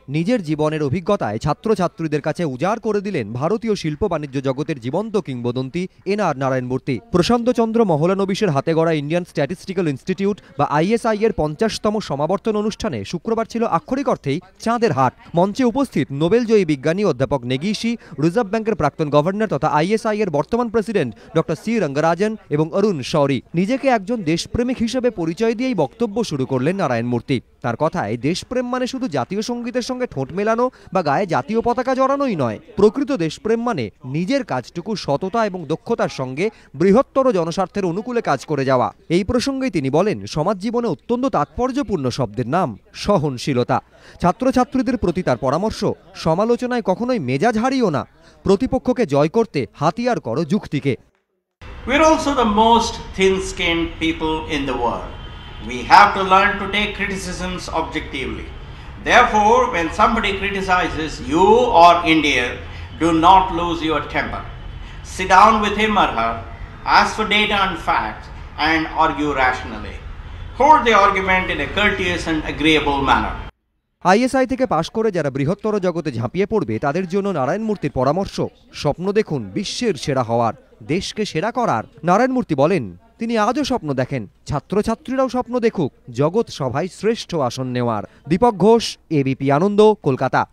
নিজের জীবনের অভিজ্ঞতায় ছাত্রছাত্রীদের কাছে উজাড় করে দিলেন ভারতীয় শিল্প বাণিজ্য জগতের জীবন্ত কিংবদন্তি এনআর নারায়ণমূর্তি। প্রশান্তচন্দ্র মহলানবিশের হাতে গড়া ইন্ডিয়ান স্ট্যাটিস্টিক্যাল ইনস্টিটিউট বা ISI এর 50তম সমাবর্তন অনুষ্ঠানে শুক্রবার ছিল আক্ষরিক অর্থেই চাঁদের হাট। মঞ্চে উপস্থিত নোবেলজয়ী বিজ্ঞানী অধ্যাপক নেগিশি, রিজার্ভ ব্যাংকের প্রাক্তন গভর্নর তথা ISI এর বর্তমান প্রেসিডেন্ট ডক্টর সি রঙ্গরাজন এবং অরুণ শৌরি। নিজেকে একজন দেশপ্রেমিক হিসেবে পরিচয় দিয়েই বক্তব্য শুরু করলেন নারায়ণমূর্তি। তার কথায় দেশপ্রেম মানে শুধু জাতীয় সঙ্গীতের সঙ্গে ঠোঁট মেলানো বা গায়ে জাতীয় পতাকা জড়ানোই নয়। প্রকৃত দেশপ্রেম মানে নিজের কাজটুকু সততা এবং দক্ষতার সঙ্গে বৃহত্তর জনস্বার্থের অনুকূলে কাজ করে যাওয়া। এই প্রসঙ্গে তিনি বলেন, সমাজ জীবনে অত্যন্ত তাৎপর্যপূর্ণ শব্দের নাম সহনশীলতা। ছাত্রছাত্রীদের প্রতি তার পরামর্শ, সমালোচনায় কখনোই মেজাজ হারিও না, প্রতিপক্ষকে জয় করতে হাতিয়ার করো যুক্তিকে। We're also the most thin-skinned people in the world. We have to learn to take criticisms objectively. Therefore, when somebody criticizes you or India, do not lose your temper. Sit down with him or her, ask for data and facts, and argue rationally. Hold the argument in a courteous and agreeable manner. ISI থেকে পাশ করে যারা বৃহত্তর জগতে ঝাঁপিয়ে পড়বে তাদের জন্য নারায়ণমূর্তির পরামর্শ, স্বপ্ন দেখুন বিশ্বের সেরা হওয়ার, দেশকে সেরা করার। নারায়ণমূর্তি বলেন, তিনি আজও স্বপ্ন দেখেন, ছাত্রছাত্রীরাও স্বপ্ন দেখুক জগৎ সভায় শ্রেষ্ঠ আসন নেওয়ার। দীপক ঘোষ, ABP আনন্দ, কলকাতা।